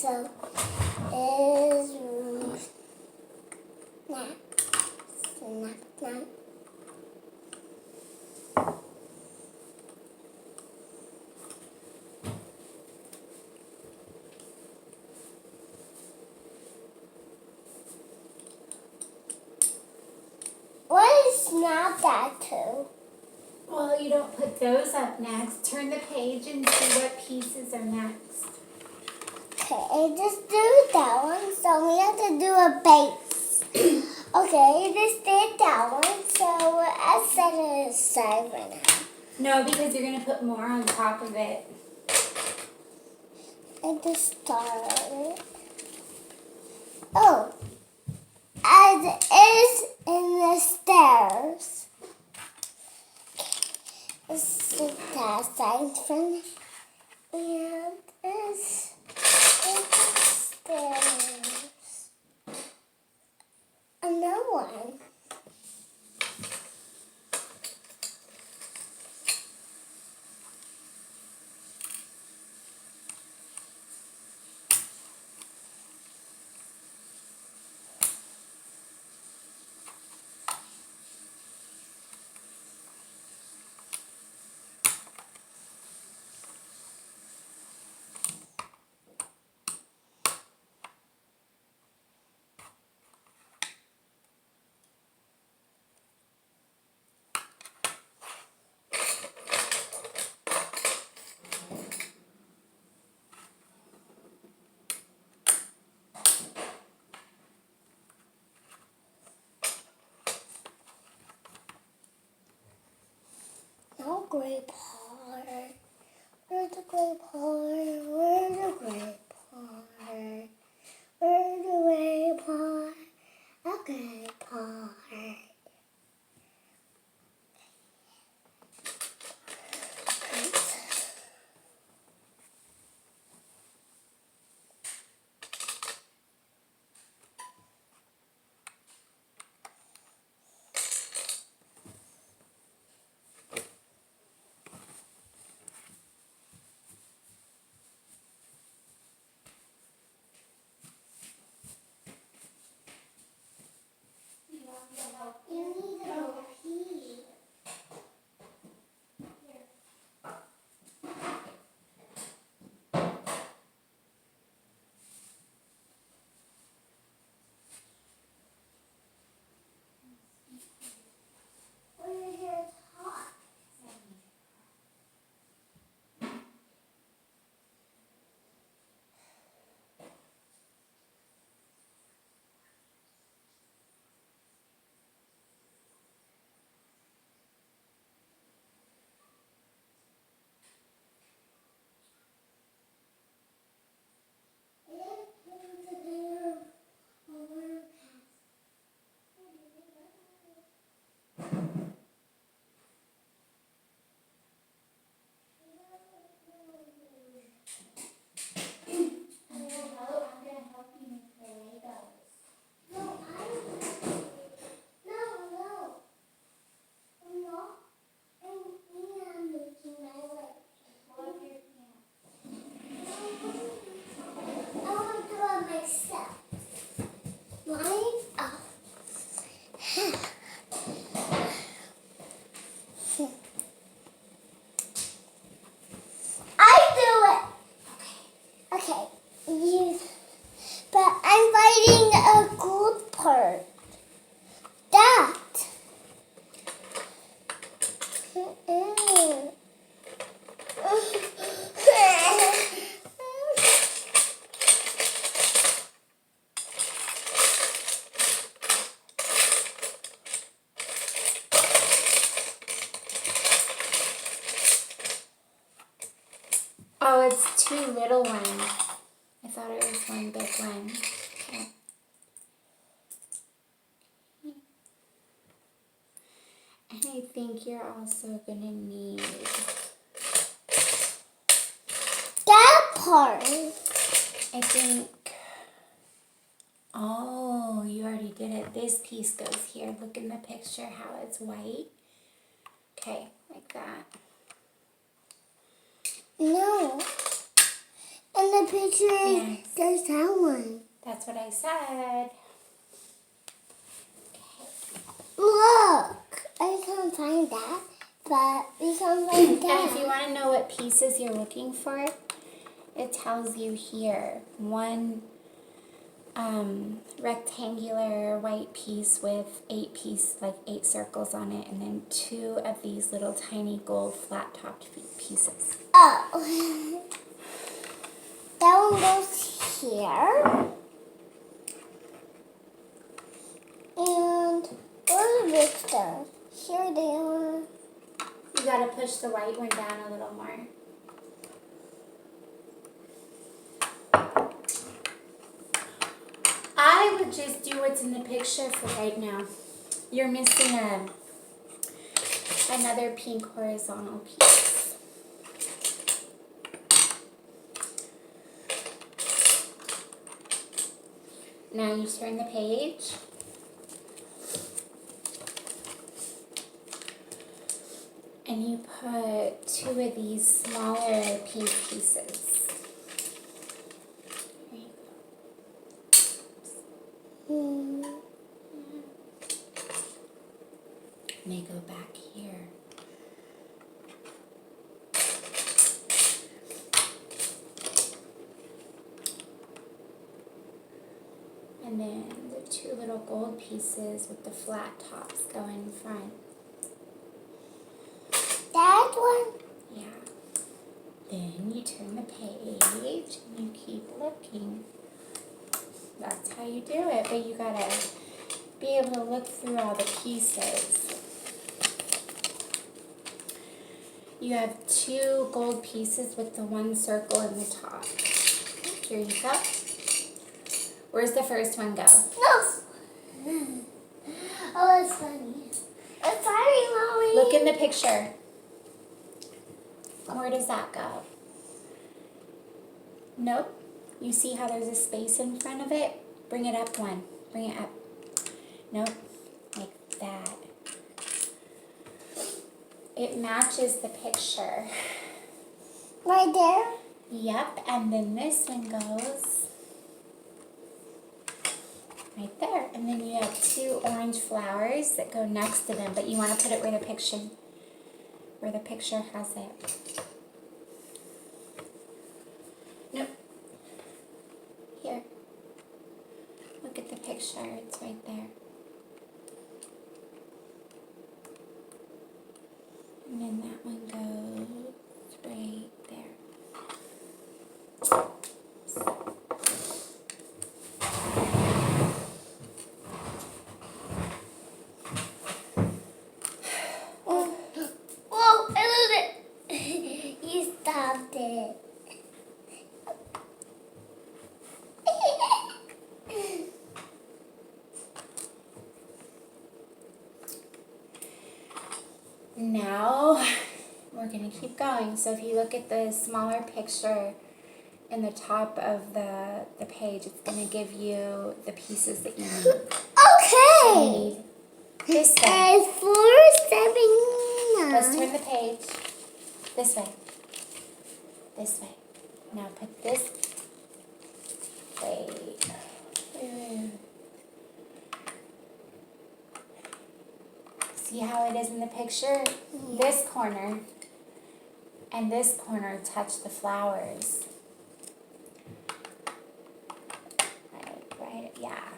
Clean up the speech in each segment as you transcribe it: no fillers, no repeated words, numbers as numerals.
So is snap, snap, snap. What is snap that to? Well, you don't put those up next. Turn the page and see what pieces are next. Okay, I just do that one, so we have to do a base. Okay, just did that one, so I set it aside right now. No, because you're going to put more on top of it. I just started. Oh, as it is in the stairs. Let's sit that side from and it's in the stairs. Another one. No grape heart. Where's the grape heart? Where's the grape heart? Where's the grape heart? A grape heart. You need a little pea. Well, your hair is hot. Okay, but I'm writing a good part. That. Oh, it's two little ones. I thought it was one big one. Okay. And I think you're also going to need That part. I think, oh, you already did it. This piece goes here. Look in the picture how it's white. Okay, like that. No. And the Actually, Yes. there's that one. That's what I said. Look, I can't find that, but we can find that. And if you want to know what pieces you're looking for, it tells you here. One rectangular white piece with 8 circles on it, and then 2 of these little tiny gold flat-topped pieces. Oh, that one goes here. And where's the big stars? Here they are. You gotta push the white one down a little more. I would just do what's in the picture for right now. You're missing another pink horizontal piece. Now you turn the page. And you put 2 of these smaller pink pieces. There you go. And they go back here. And then the 2 little gold pieces with the flat tops go in front. That one? Yeah. Then you turn the page and you keep looking. That's how you do it, but you gotta be able to look through all the pieces. You have 2 gold pieces with the 1 circle in the top. Here you go. Where's the first one go? No. Oh, that's funny. It's funny, Mommy. Look in the picture. Where does that go? Nope. You see how there's a space in front of it? Bring it up one. Bring it up. Nope. Like that. It matches the picture. Right there? Yep. And then this one goes right there. And then you have 2 orange flowers that go next to them, but you want to put it where the picture has it. Nope. Here. Look at the picture. It's right there. And then that one goes right there. Whoa, I lose it. You stopped it. Now we're going to keep going. So if you look at the smaller picture in the top of the page, it's going to give you the pieces that you need. So you Okay. need this way. It's 479. Let's turn the page. This way. This way. Now put this. Wait. See how it is in the picture? This corner and this corner touch the flowers. Right, yeah.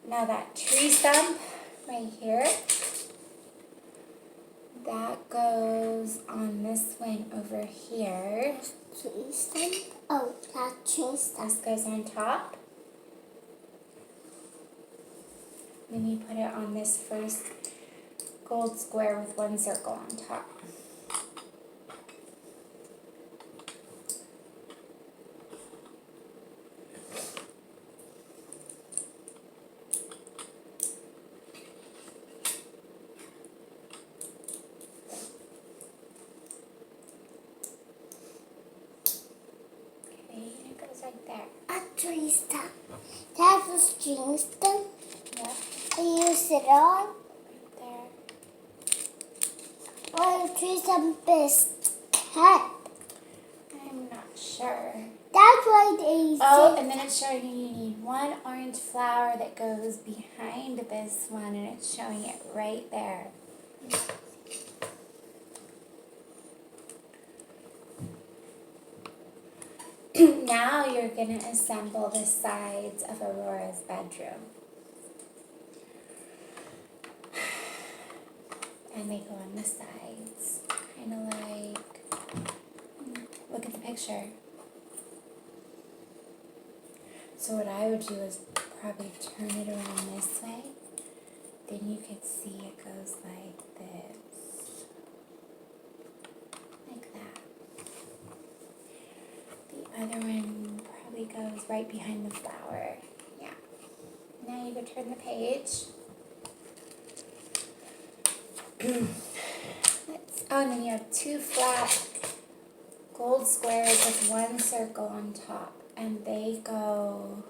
Now that tree stump right here, that goes on this one over here. Tree stump? Oh, that tree stump. This goes on top. Then you put it on this first gold square with 1 circle on top. Okay, and it goes right there. A tree stump. That's a string stump. Yep, And you sit on. right there. Or a tree stump is cut. I'm not Sure. That's why they Oh, and then it's showing you need one orange flower that goes behind this one, and it's showing it right there. Now you're going to assemble the sides of Aurora's bedroom. And they go on the sides, kind of like, look at the picture. So what I would do is probably turn it around this way. Then you could see it goes like this. Like that. The other one probably goes right behind the flower. Yeah. Now you could turn the page. And then you have two flat gold squares with one circle on top. And they go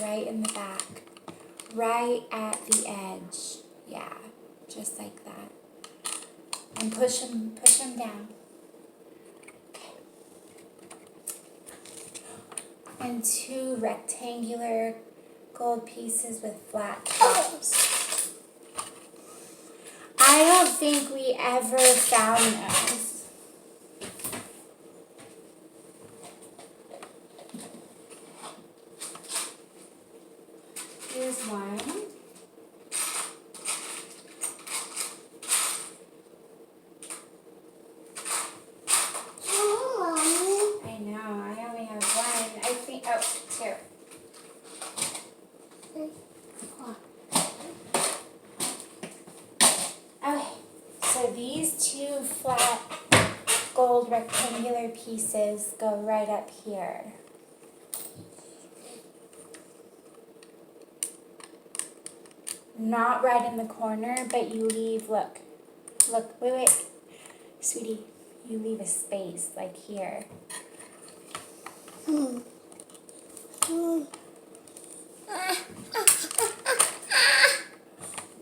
right in the back. Right at the edge. Yeah. Just like that. And push them down. And two rectangular gold pieces with flat tops. I don't think we ever found those. Here's one. I know, I only have one. I think, oh, two. Okay, so these two flat gold rectangular pieces go right up here. Not right in the corner, but you leave, look, wait, sweetie, you leave a space like here.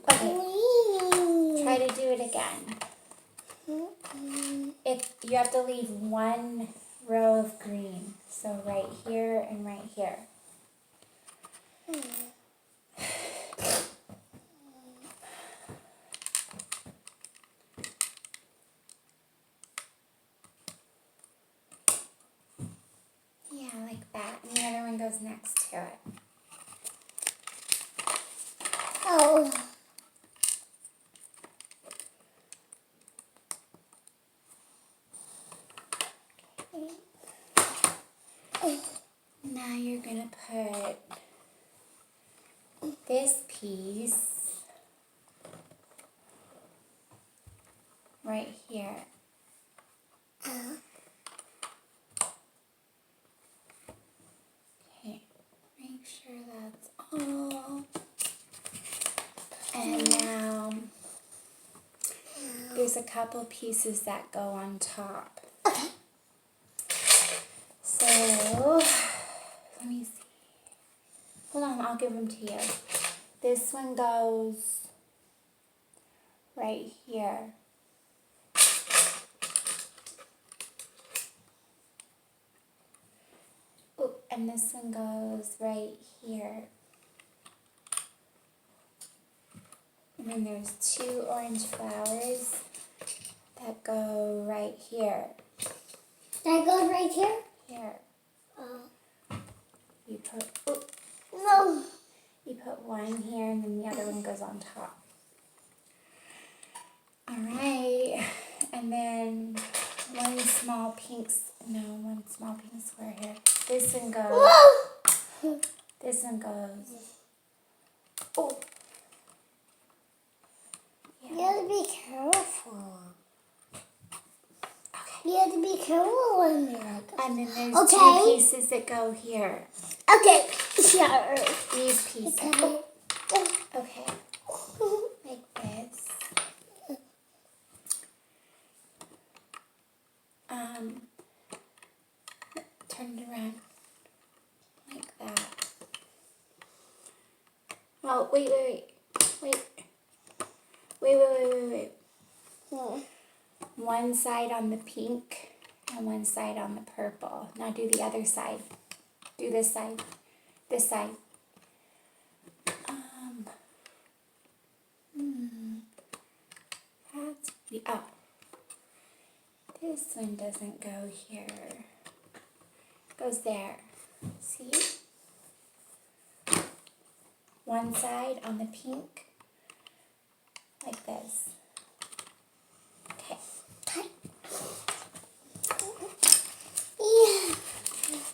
Okay, try to do it again. You have to leave one row of green, so right here and right here. Yeah, like that. And the other one goes next to it. Oh. Now you're going to put this piece right here. Okay, make sure that's all. And now there's a couple pieces that go on top. Okay. So, let me see. Hold on, I'll give them to you. This one goes right here. Ooh, and this one goes right here. And then there's two orange flowers that go right here. That goes right here? Here. Oh. You put, ooh, No. you put one here and then the other one goes on top. Alright, and then one small pink square here. This one goes, Whoa. this one goes, oh. You have to be careful. Okay. You have to be careful when you're And then there's okay. two pieces that go here. Okay, sure. These pieces. Okay. Okay. Like this. Turn it around. Like that. Oh, wait. Wait. Hmm. One side on the pink and one side on the purple. Now do the other side. Do this side. This side. That's the this one doesn't go here. It goes there. See? One side on the pink, like this. Okay. Yeah,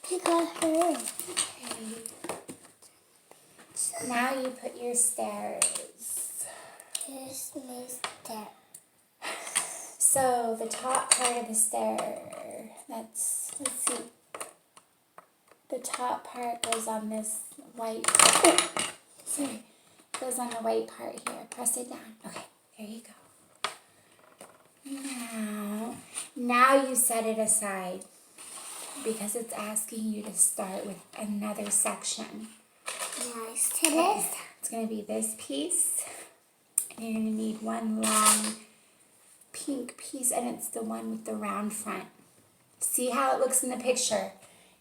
I got her. Okay. Now you put your stairs. Here's my step. So the top part of the stair, let's see. The top part goes on this white part. Sorry. Goes on the white part here. Press it down. Okay, there you go. Now you set it aside because it's asking you to start with another section. Nice to this. It's going to be this piece. And you're going to need one long pink piece, and it's the one with the round front. See how it looks in the picture?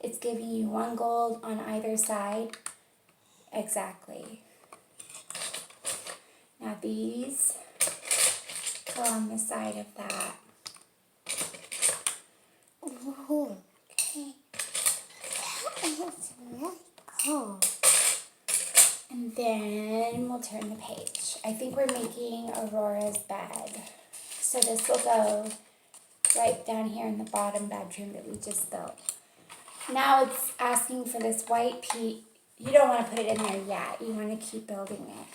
It's giving you one gold on either side. Exactly. Now these go on the side of that. Ooh. Okay. That is really cool. And then we'll turn the page. I think we're making Aurora's bed. So this will go right down here in the bottom bedroom that we just built. Now it's asking for this white piece. You don't want to put it in there yet. You want to keep building it.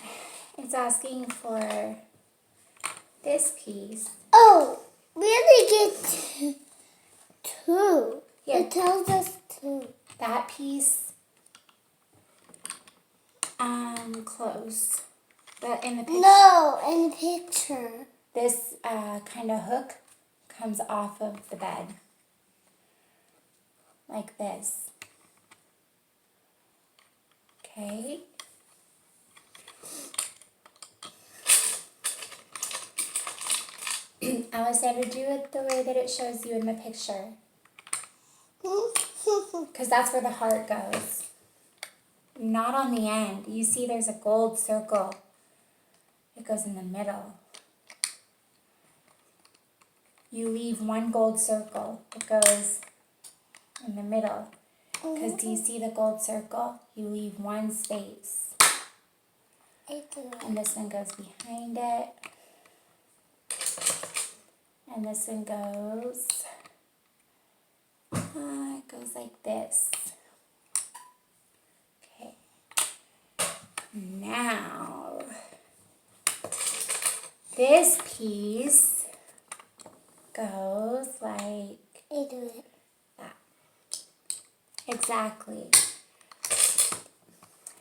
It's asking for this piece. Oh, we only get two. Here. It tells us two. That piece, close. But in the picture. No, in the picture. This kind of hook comes off of the bed. Like this. Okay. Alessandra, do it the way that it shows you in the picture. Because that's where the heart goes. Not on the end. You see there's a gold circle. It goes in the middle. You leave one gold circle. It goes in the middle. Because do you see the gold circle? You leave one space. I do. And this one goes behind it. And this one goes, it goes like this. Okay. Now, this piece goes like I do it. that. Exactly.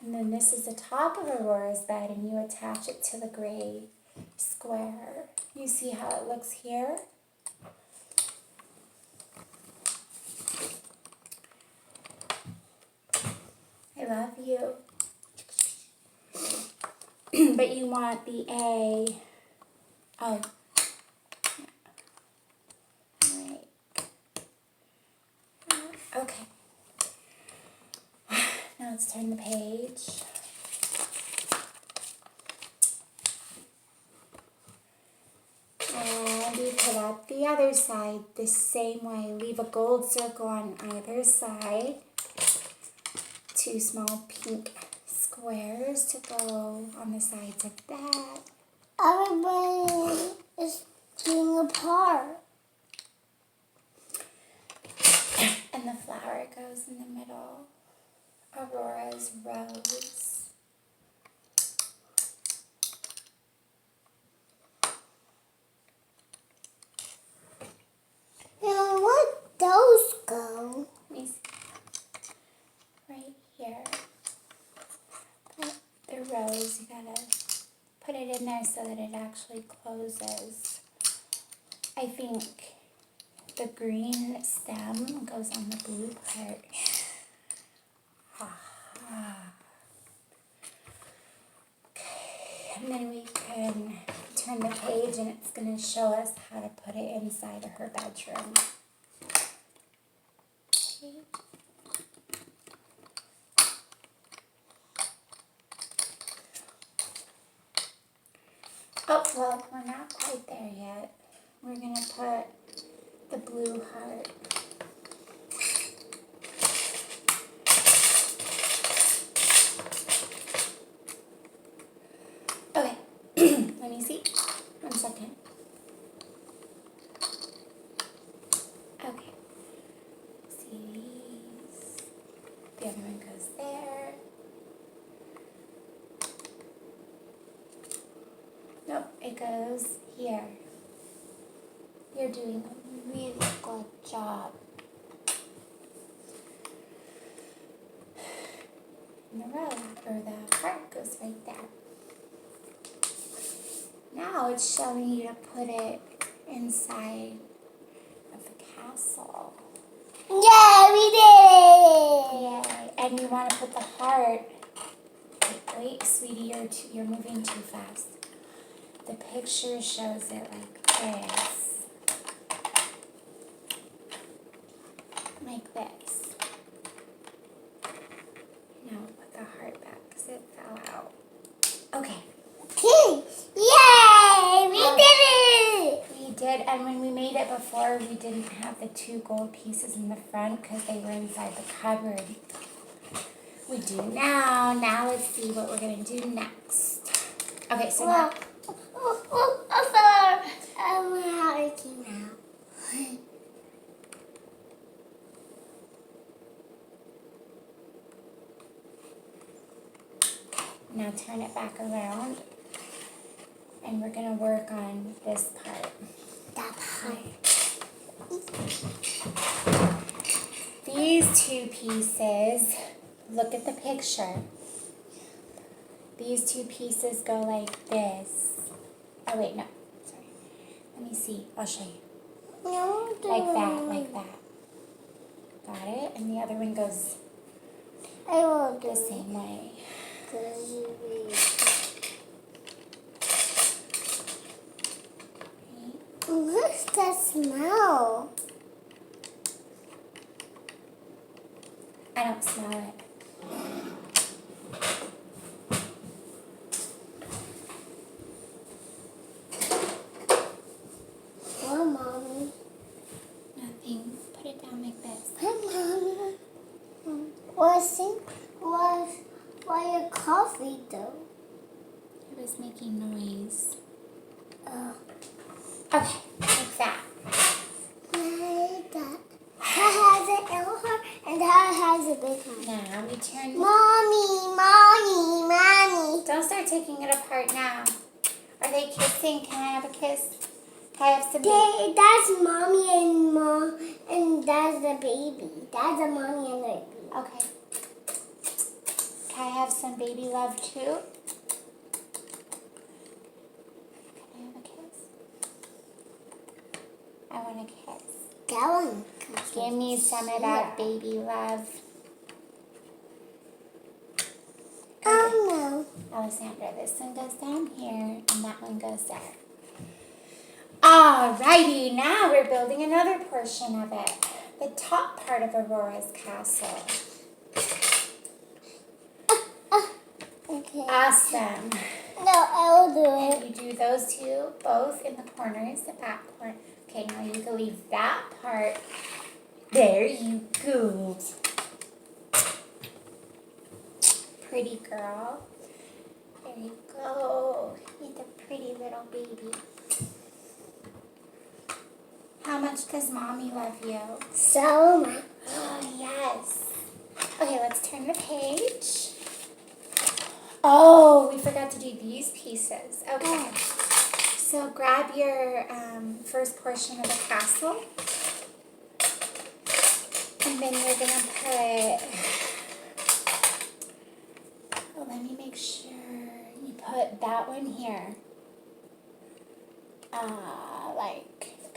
And then this is the top of Aurora's bed, and you attach it to the gray square. You see how it looks here? I love you. But you want the A. Oh. Right. Okay. Now let's turn the page. And you put up the other side the same way. Leave a gold circle on either side. Two small pink squares to go on the sides of that. Everybody is being apart. And the flower goes in the middle. Aurora's rose. Now, where'd those go? Let me see. Right here. Put the rose, you gotta put it in there so that it actually closes. I think the green stem goes on the blue part. Okay, and then we can turn the page and it's going to show us how to put it inside of her bedroom. Well, we're not quite there yet. We're going to put the blue heart. Okay, let me see. 1 second. Okay. See these. The other one goes there. Nope, it goes here. You're doing a really good job. And the row, or the heart goes right there. Now it's showing you to put it inside of the castle. Yeah, we did it! Yay. And you want to put the heart. Wait, sweetie, you're moving too fast. The picture shows it like this. Like this. Now put the heart back because it fell out. Okay. Okay. Yay! We did it! We did, and when we made it before, we didn't have the 2 gold pieces in the front because they were inside the cupboard. We do now. Now let's see what we're going to do next. Okay, so now... I fell how it came out. Now turn it back around. And we're going to work on this part. That part. These 2 pieces, look at the picture. These 2 pieces go like this. Oh, wait, no. Sorry. Let me see. I'll show you. No, Like that, like that. Got it? And the other one goes I won't do the same way. What's that smell? I don't smell it. What, Mommy? Nothing. Put it down like this. What, Mommy? Why your coffee, though? It was making noise. Oh. Okay, like that. Like that. That has an L heart and that has a big heart. Now we turn... Mommy. Don't start taking it apart now. Are they kissing? Can I have a kiss? Can I have some That's Mommy and that's the baby. That's a Mommy and the baby. Okay. Can I have some baby love too? Can I have a kiss? I want a kiss. That one. Give me some of that baby love. Oh, no. Alessandra, this one goes down here and that one goes there. Alrighty, now we're building another portion of it. The top part of Aurora's castle. Okay. Awesome. No, I will do it. And you do those 2 both in the corners, the back corner. Okay, now you can leave that part. There you go. Pretty girl. There you go. You're the pretty little baby. How much does Mommy love you? So much. Oh, yes. Okay, let's turn the page. Oh, we forgot to do these pieces. Okay. So grab your first portion of the castle. And then you're going to put... Oh, let me make sure you put that one here.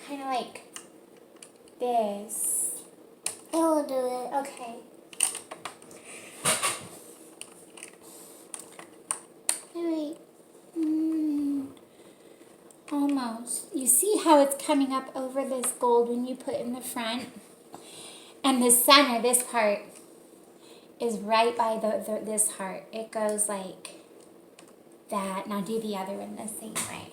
Kind of like this. I will do it. Okay. Wait. Almost. You see how it's coming up over this gold when you put in the front? And the center, this part, is right by this heart. It goes like that. Now do the other one the same way.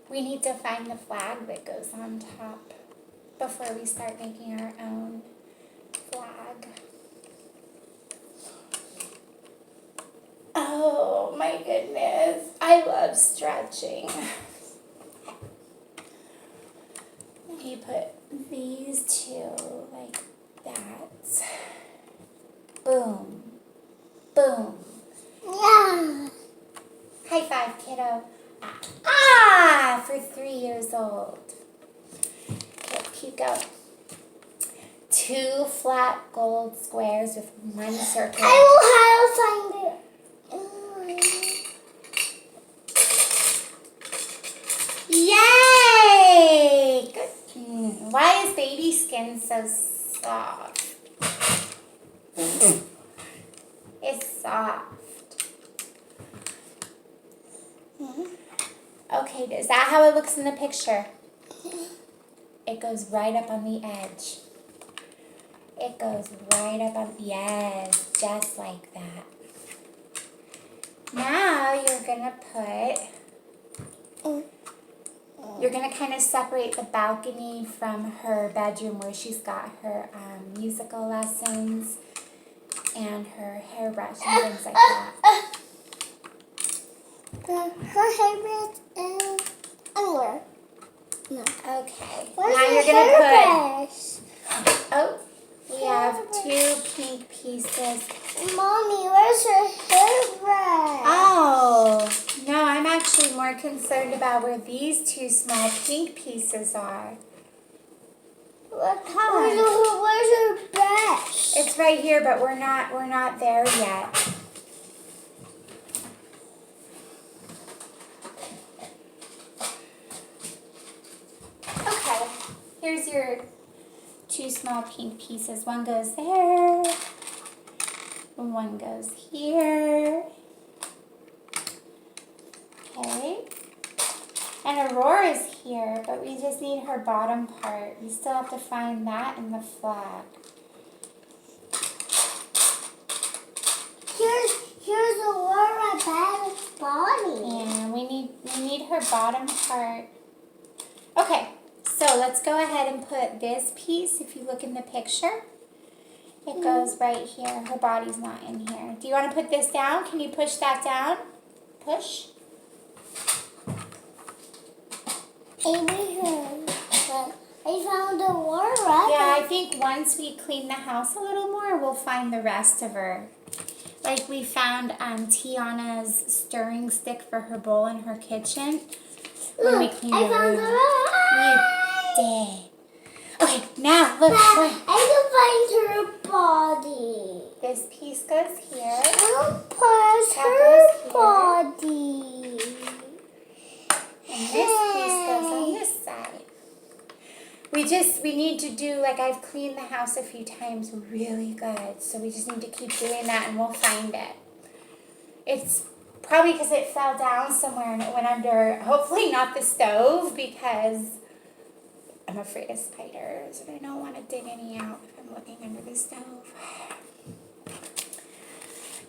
We need to find the flag that goes on top before we start making our own flag. Oh my goodness, I love stretching. You put these two like that. Boom. Boom. Yeah. High five, kiddo. Ah, for 3 years old. Okay, keep going. 2 flat gold squares with 1 circle. I will have to find it. Yay! Good. Why is baby skin so soft? It's soft. Okay, is that how it looks in the picture? It goes right up on the edge. It goes right up on, yes, just like that. Now you're gonna kind of separate the balcony from her bedroom where she's got her musical lessons and her hairbrush and things like that. Her hairbrush is under. No. Okay. Where's Now her you're gonna hairbrush? Oh, we have 2 pink pieces. Mommy, where's her hairbrush? Oh, no, I'm actually more concerned about where these 2 small pink pieces are. Where's her brush? It's right here, but we're not there yet. Okay, here's your 2 small pink pieces. One goes there, and one goes here. Okay. And Aurora's here, but we just need her bottom part. We still have to find that in the flag. Here's Aurora's body. And we need her bottom part. Okay, so let's go ahead and put this piece. If you look in the picture, it goes right here. Her body's not in here. Do you want to put this down? Can you push that down? Push. I found Aurora. Yeah, I think once we clean the house a little more, we'll find the rest of her. Like we found Tiana's stirring stick for her bowl in her kitchen when we cleaned the room. You did. Okay, now look. I can find her body. This piece goes here. Where's her body? And this piece goes on this side. We need to do, like I've cleaned the house a few times really good. So we just need to keep doing that and we'll find it. It's probably because it fell down somewhere and it went under, hopefully not the stove because I'm afraid of spiders and I don't want to dig any out if I'm looking under the stove.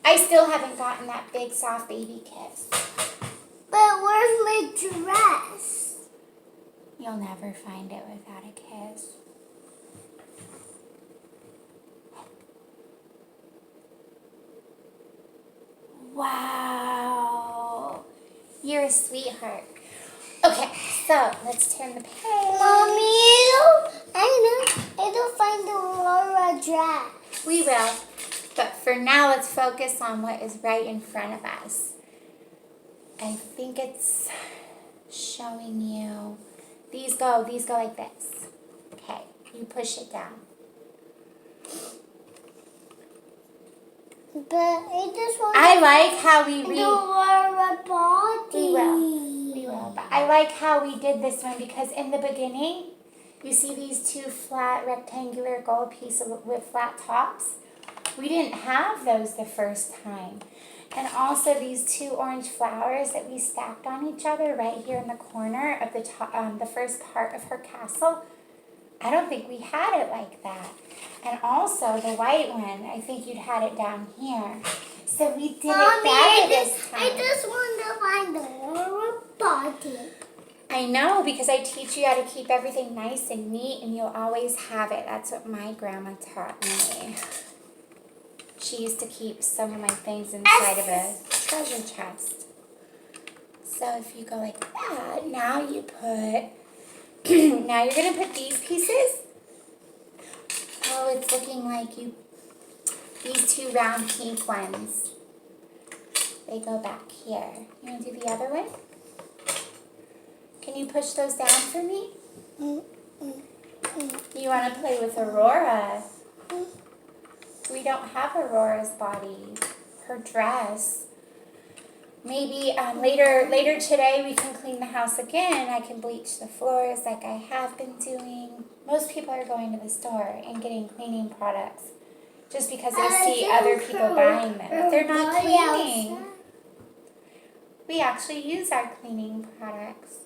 I still haven't gotten that big soft baby kiss. But where's my dress? You'll never find it without a kiss. Wow. You're a sweetheart. Okay, so let's turn the page. Mommy, I don't find the Aurora dress. We will. But for now, let's focus on what is right in front of us. I think it's showing you. These go like this. Okay, you push it down. But I just want I like how we the Aurora body. We will. But I like how we did this one because in the beginning, you see these 2 flat rectangular gold pieces with flat tops? We didn't have those the first time. And also these 2 orange flowers that we stacked on each other right here in the corner of the top, the first part of her castle. I don't think we had it like that. And also the white one, I think you'd had it down here. So we did it better this time. I just want to find the Aurora body. I know, because I teach you how to keep everything nice and neat, and you'll always have it. That's what my grandma taught me. She used to keep some of my things inside of a treasure chest. So if you go like that, now you put, now you're going to put these pieces. Oh, it's looking like these two round pink ones. They go back here. You want to do the other one? Can you push those down for me? You want to play with Aurora. We don't have Aurora's body, her dress. Maybe later today we can clean the house again. I can bleach the floors like I have been doing. Most people are going to the store and getting cleaning products just because they see other people buying them. But they're not cleaning. We actually use our cleaning products.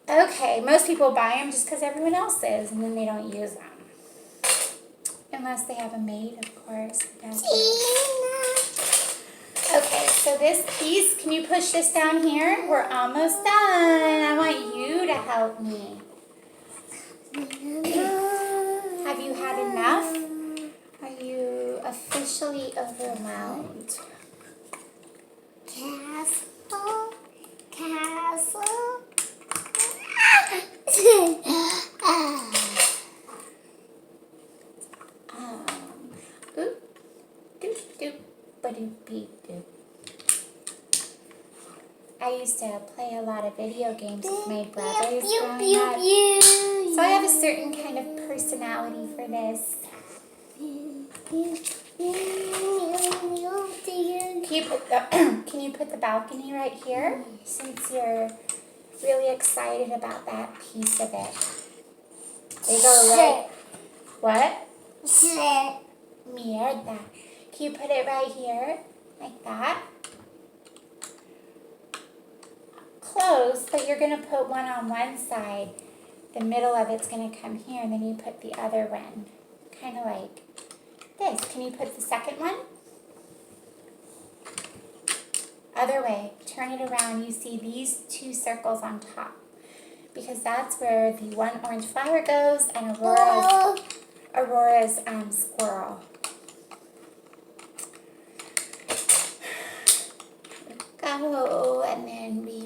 Okay, most people buy them just because everyone else is, and then they don't use them. Unless they have a maid, of course. Okay, so this piece, can you push this down here? We're almost done. I want you to help me. Have you had enough? Are you officially overwhelmed? Castle. I used to play a lot of video games with my brothers growing up. So I have a certain kind of personality for this. Can you put the balcony right here? Since you're really excited about that piece of it. They go right. What? Mierda. Can you put it right here? Like that? Close, but you're going to put one on one side. The middle of it's going to come here, and then you put the other one. Kind of like this. Can you put the second one? Other way. Turn it around. You see these two circles on top. Because that's where the one orange flower goes and Aurora's squirrel. Go, and then we